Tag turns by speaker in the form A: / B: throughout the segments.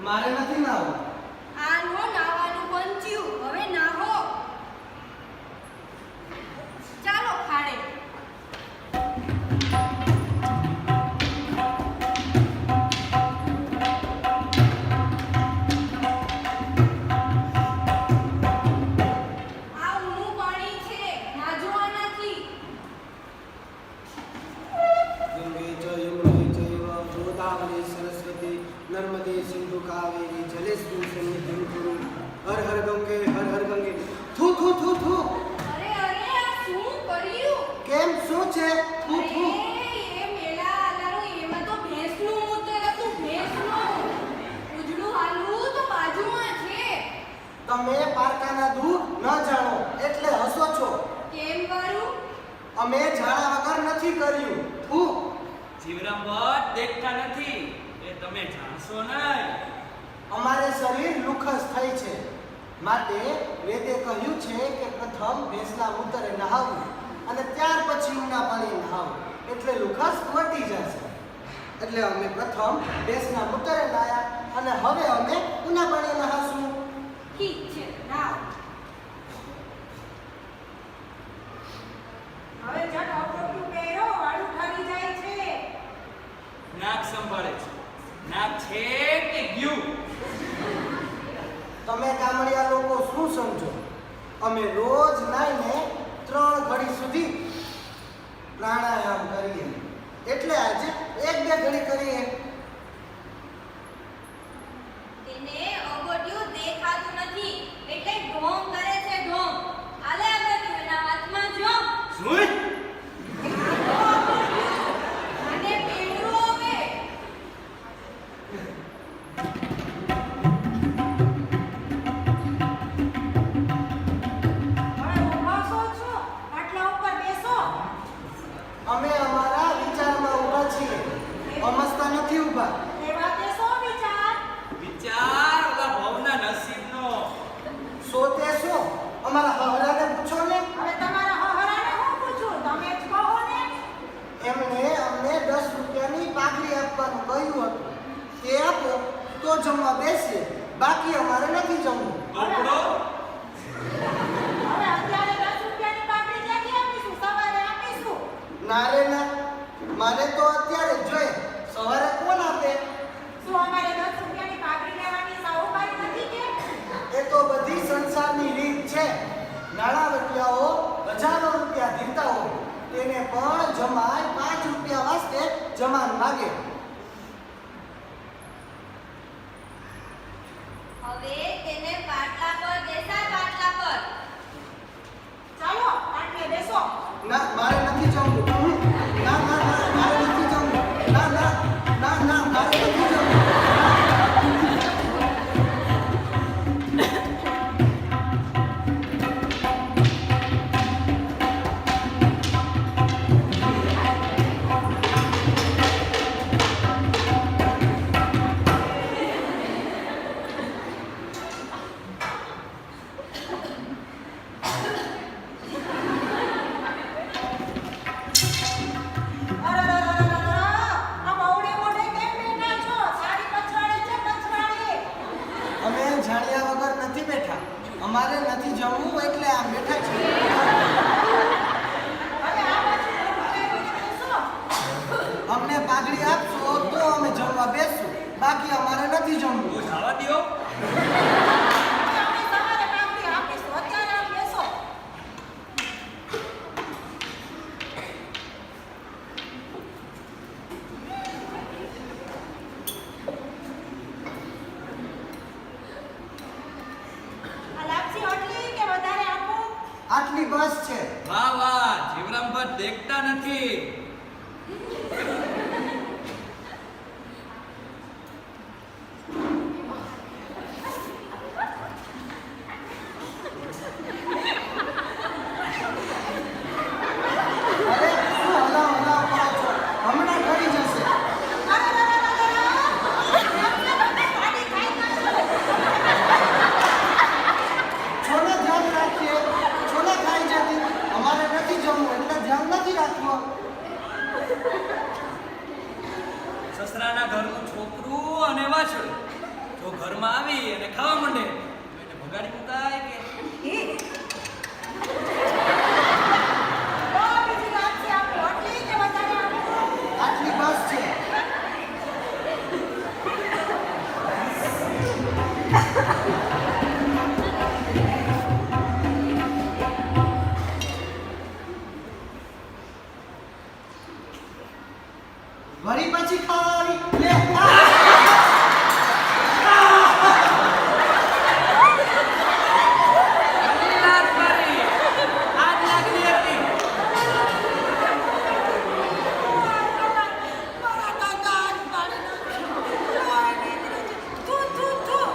A: મારે નથી નાવું.
B: આનો નાવાનું પંચ્યું હવે નાહો. ચાલો ખાડે. આ ઊનું પાણી છે, નાજવા નથી.
A: ગંગે ચ યમુને ચૈવ ગોદાવરી સરસ્વતી નર્મદે સિંધુ કાવેરી જલેસ્મિન સન્નિધિં કુરુ. હર હર ગંગે હર હર ગંગે. થુ થુ થુ થુ.
B: અરે અરે આ શું કર્યું?
A: કેમ શું છે? થુ થુ.
B: એ મેલા આલારું એમાં તો ભેંસનું મૂત્ર હતું, ભેંસનું. ઉજળું હાલવું તો બાજુમાં છે.
A: તમે પારકાના દૂધ ન જાણો એટલે હસો છો.
B: કેમ કરું?
A: અમે જાણા વગર નથી કર્યું. થુ.
C: જીવરામ ભટ્ટ દેખતા નથી એ તમે જાણશો નહીં.
A: અમારે શરીર લુખસ થઈ છે માટે વેદે કહ્યું છે કે પ્રથમ ભેંસના મૂતરે નહાવવું અને ત્યાર પછી ઊના પાણી નહાવવું એટલે લુખસ મટી જશે. એટલે અમે પ્રથમ ભેંસના મૂતરે નાહ્યા અને હવે અમે ઊના પાણી નહાશું.
B: ઠીક છે, નાવ.
D: હવે જટ અપરોટું પહેરો, વાળું ઠરી જાય છે.
C: નાક સંભાળે છે. નાક છે કે ગયું?
A: તમે ગામડિયા લોકો શું સમજો? અમે રોજ નાઈને 3 ઘડી સુધી પ્રાણાયામ કરીએ એટલે આજે 1-2 ઘડી કરીએ.
B: તેને અગોટ્યું દેખાતું નથી એટલે ઢોંગ કરે છે, ઢોંગ. આલે અગોટ્યું એના હાથમાં જો.
C: સુઈ
B: અને પેલું હવે
D: હવે ઊભા છો? આટલા ઉપર બેસો.
A: અમે અમારા વિચારમાં ઊભા છીએ, અમસ્તા નથી ઊભા.
D: એવા દેશો વિચાર.
C: વિચાર ઓલા ભવના નસીબનો.
A: સોતે શું? અમારા હવરાને પૂછો ને.
D: હવે તમારા હહરાને હું પૂછું, તમે જ કહો ને.
A: એમણે અમને 10 રૂપિયાની પાઘડી આપવાનું કહ્યું હતું. તે આપો તો જમવા બેસીએ, બાકી અમારે નથી જમવું.
C: ટોપડો
D: હવે અત્યારે 10 રૂપિયાની પાકડી ક્યાંથી આપીશું? સવારે આપીશું.
A: ના રે ના, મારે તો અત્યારે જ જોઈએ. સવારે કોણ આપે?
D: શું અમારે 10 રૂપિયાની પાકડી લેવાની સાહુકારી નથી કે?
A: એ તો બધી સંસારની રીત છે. નાણાવટીયાઓ હજારો રૂપિયા ધીરતા હોય તેને પણ જમાય 5 રૂપિયા વાસ્તે જમાન માગે.
B: હવે તેને પાટલા પર બેસાડ, પાટલા પર.
D: ચાલો આટલે બેસો.
A: ના, મારે નથી જમવું. ના ના ના, મારે નથી જમવું. ના ના ના ના, મારે નથી જમવું.
D: આ બહુડે મોઢે કેમ બેઠા છો? સાડી પછવાડે છે, પછવાડે.
A: અમે જાણ્યા વગર નથી બેઠા. અમારે નથી જમવું એટલે આમ બેઠા છીએ.
D: હવે આ બાજુ મોઢું ફેરવીને બેસો.
A: અમને પાઘડી આપશો તો અમે જમવા બેસશું, બાકી અમારે નથી જમવું.
C: તો જવા દ્યો.
D: હવે અમે સવારે પાકડી આપીશું, અત્યારે આમ બેસો. આ લાપસી હટલી કે વધારે આપું?
A: આટલી બસ છે.
C: વાહ વાહ, જીવરામ ભટ્ટ દેખતા નથી.
A: અરે શું હલાવ હલાવ કરો છો? હમણાં ઠરી જશે. છોને ધ્યાન રાખીએ, છોને ખાઈ જતી. અમારે નથી જમવું એટલે ધ્યાન નથી રાખવું.
C: સસરાના ઘરનું છોકરું અને વાછડું. તો ઘરમાં આવી અને ખાવા માંડે તો એને ભગાડી મુકાય કે
D: બહુ બીજી વાત છે આપો આટલી કે વધારે આપો
A: આટલી બસ છે. વળી પછી ખાવાની લે
C: આટલી લાત મારી. આગ લાગી હતી.
D: મારા દાદા આજ પાડી નાખ્યો. તું તું તું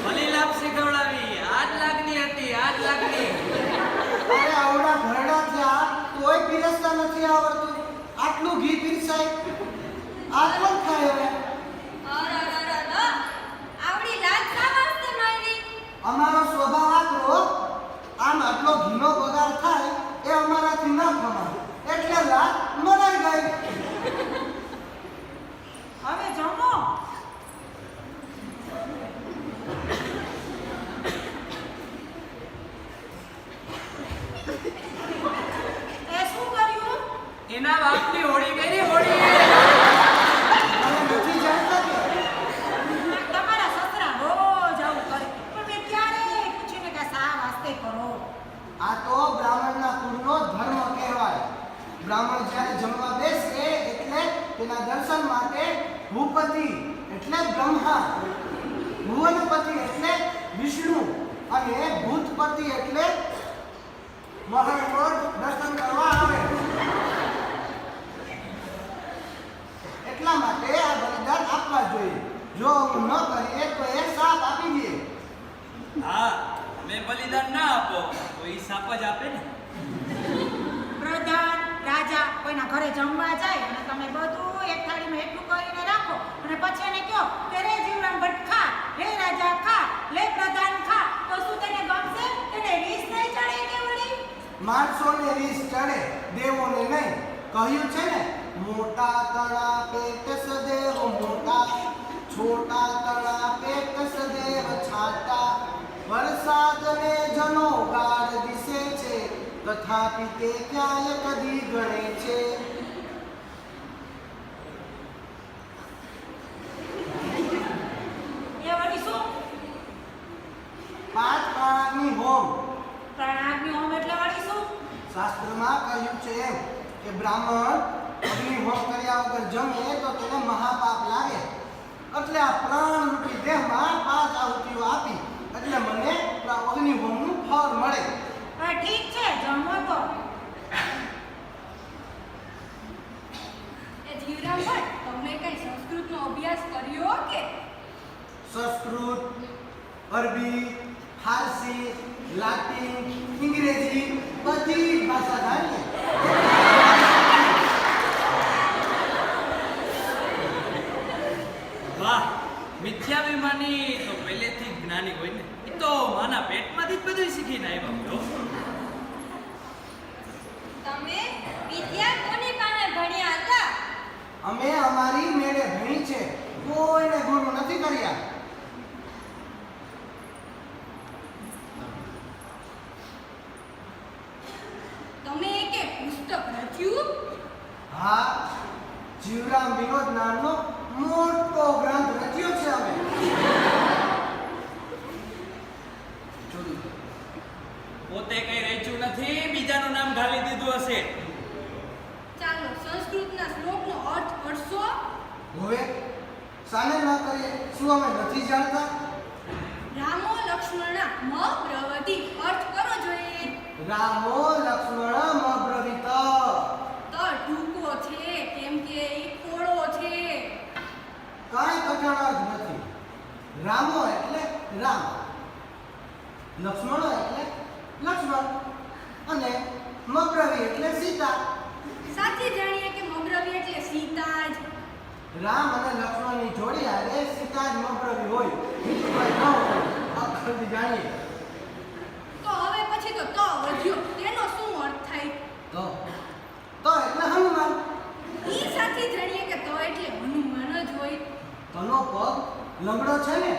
C: ભલી લાપ શીખવડાવી. આગ લાગની હતી. આગ લાગની.
A: અરે આવડા ઘરડા થયા તોય પીરસતા નથી આવડતું. આટલું ઘી પીરસાય આ કોણ ખાય હવે?
B: આવડી લાજ શા વાસ્તે મારી?
A: અમારો સ્વભાવ આકરો. આમ આટલો ઘીનો પગાર થાય એ અમારાથી ન ખવાય એટલે લાત મરાઈ ગઈ.
D: હવે જમો એ શું કર્યું
C: એના બાપની હોળી કરી હોળી.
A: તમે નથી જાણતા કે
D: તમારા સસરા રોજ આવું કરે પણ મેં ક્યારેય પૂછ્યું ને કે શા વાસ્તે કરો
A: આ તો બ્રાહ્મણના કુળનો ધર્મ કહેવાય. બ્રાહ્મણ જ્યારે જમવા બેસે એટલે તેના દર્શન માટે ભૂપતિ એટલે બ્રહ્મા, ભુવનપતિ એટલે વિષ્ણુ અને ભૂતપતિ એટલે મહાદેવ દર્શન કરવા આવે. એટલા માટે આ બલિદાન આપવા જોઈએ. જો આવું ન કરીએ તો એ શાપ આપી દે.
C: હા, તમે બલિદાન ના આપો તો એ સાપ જ આપે ને.
D: પ્રધાન રાજા કોઈના ઘરે જમવા જાય અને તમે બધું એક થાળીમાં એટલું કરીને રાખો અને પછી એને કહો કે રે જીવરામ ભટ્ટ ખા, રે રાજા ખા, લે પ્રધાન ખા, તો શું તેને ગમશે? તેને રીસ નહીં ચડે કે વળી?
A: માણસોને રીસ ચડે, દેવોને નહીં. કહ્યું છે ને, મોટા તણા પેટ સદેવ મોટા, છોટા તણા પેટ સદેવ છાટા. વરસાદને જનો ગાઢ દિશે છે, તથાપિ તે ક્યાંય કદી ગણે છે.
D: એ વળી શું?
A: પાંચ પ્રાણની હોમ.
D: પ્રણાગની હોમ એટલે વળી શું?
A: શાસ્ત્રમાં કહ્યું છે એમ કે બ્રાહ્મણ અગ્નિ હોમ કર્યા વગર જમે તો તેને મહાપાપ લાગે. એટલે આ પ્રાણરૂપી દેહમાં 5 આહુતિઓ આપી એટલે મને અગ્નિ હોમનું ફળ મળે.
D: હા ઠીક છે જમો તો
B: એ જીવરામ ભટ્ટ, તમે કઈ સંસ્કૃતનો અભ્યાસ કર્યો કે?
A: સંસ્કૃત, અરબી, ફારસી, લાતિન, અંગ્રેજી બધી જ ભાષા જાણીએ.
C: વાહ, મિથ્યાભિમાની તો પહેલેથી જ જ્ઞાની હોય ને. એ તો માના પેટમાંથી જ બધું શીખીને આવ્યા છો.
B: તમે વિદ્યા કોની પાસે ભણ્યા હતા?
A: અમે અમારી મેળે ભણી છે, કોઈને ગુરુ નથી કર્યા.
B: તમે એકે પુસ્તક લખ્યું?
A: હા, જીવરામ વિનોદ નામનો મોટો ગ્રંથ રચ્યો છે અમે.
C: પોતે કઈ રેચ્યું નથી, બીજાનું નામ ગાલી દીધું હશે.
B: ચાલો સંસ્કૃતના શ્લોકનો અર્થ કરશો?
A: હવે સાને ના કરીએ? શું અમે નથી જાણતા?
B: રામો લક્ષ્મણા મ બ્રવતિ અર્થ કરો જોઈએ.
A: રામો લક્ષ્મણ મબ્રવીત.
B: તો ટૂંકો છે કેમ કે એ થોડો છે.
A: કાંઈ કઠણ જ નથી. રામો એટલે રામ, લક્ષ્મણ એટલે લક્ષ્મણ અને મબ્રવી એટલે સીતા.
B: સાચી જાણીએ કે મગરવી એટલે સીતા જ.
A: રામ અને લક્ષ્મણની જોડી હારે સીતા જ મબ્રવી હોય, બીજું કંઈ ન હોય. અક્ષરથી જાણીએ
B: તો હવે પછી તો વધ્યો તેનો શું અર્થ થાય?
A: તો એટલે હનુમાન.
B: ઈ સાચી જાણીએ કે તો એટલે હનુમાન જ હોય.
A: તનો પગ લંગડો છે ને?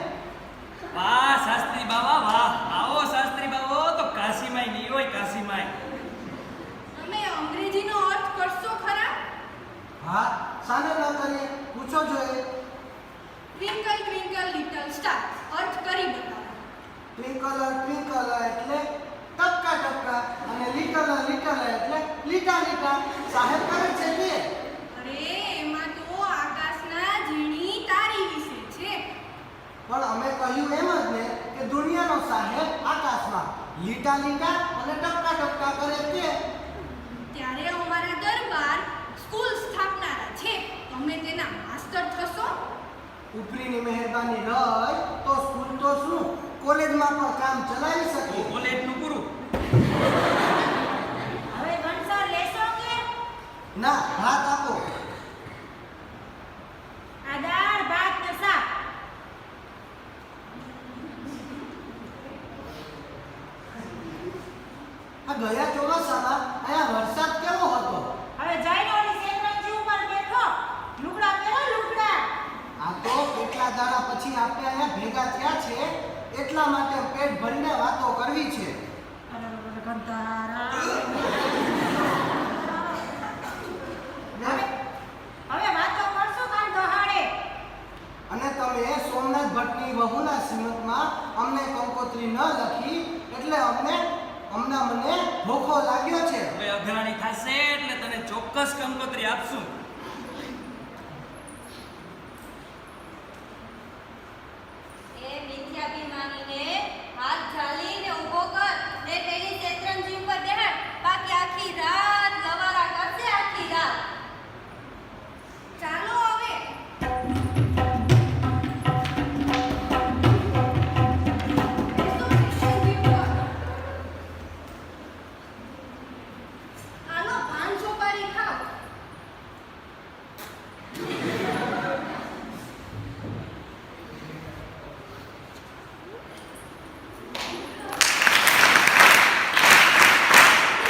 C: વાહ શાસ્ત્રી બાવા વાહ, આવો શાસ્ત્રી બાવો તો કાશીમાય નહીં હોય કાશીમાય.
B: તમે અંગ્રેજીનો અર્થ કરશો ખરા?
A: હા, સાને ના કરીએ, પૂછો જોઈએ.
B: ટ્વિંકલ ટ્વિંકલ લિટલ સ્ટાર અર્થ કરી બતાવો.
A: ટ્વિંકલ ટ્વિંકલ એટલે ટપકા ટપકા અને લીટલ લીટલ એટલે લીટા લીટા. સાહેબ કરે છે તે.
B: અરે એમાં તો આકાશના ઝીણી તારી વિશે છે.
A: પણ અમે કહ્યું એમ જ ને કે દુનિયાનો સાહેબ આકાશમાં લીટા લીટા અને ટપકા ટપકા કરે તે.
B: ત્યારે અમારા દરબાર સ્કૂલ સ્થાપનારા છે. તમે તેના માસ્ટર થશો?
A: ઉપરીની મહેરબાની રહે તો સ્કૂલ તો શું, કોલેજમાં પણ કામ ચલાવી શકીએ.
C: કોલેજનું પૂરું.
D: હવે ગણસર લેશો કે
A: ના, ભાત આપો.
D: આ દાળ ભાત ને શાક?
A: આ ગયા ચોમાસામાં અહીંયા વરસાદ કેવો હતો?
D: હવે જઈને ઓલી શેતરંજી ઉપર બેઠો, લુગડા પહેરો લુગડા.
A: આ તો કેટલા દાડા પછી આપણે અહીંયા ભેગા થયા છે એટલા માટે પેટ ભરીને વાતો કરવી છે.
D: અરે કંટાળા. હવે વાતો કરશો કાન દહાડે.
A: અને તમે સોમનાથ ભટ્ટની વહુના શ્રીમતમાં અમને કંકોત્રી ન લખી એટલે મને ધોખો લાગ્યો છે.
C: હવે અઘરાણી થશે એટલે તને ચોક્કસ કંકોત્રી આપશું.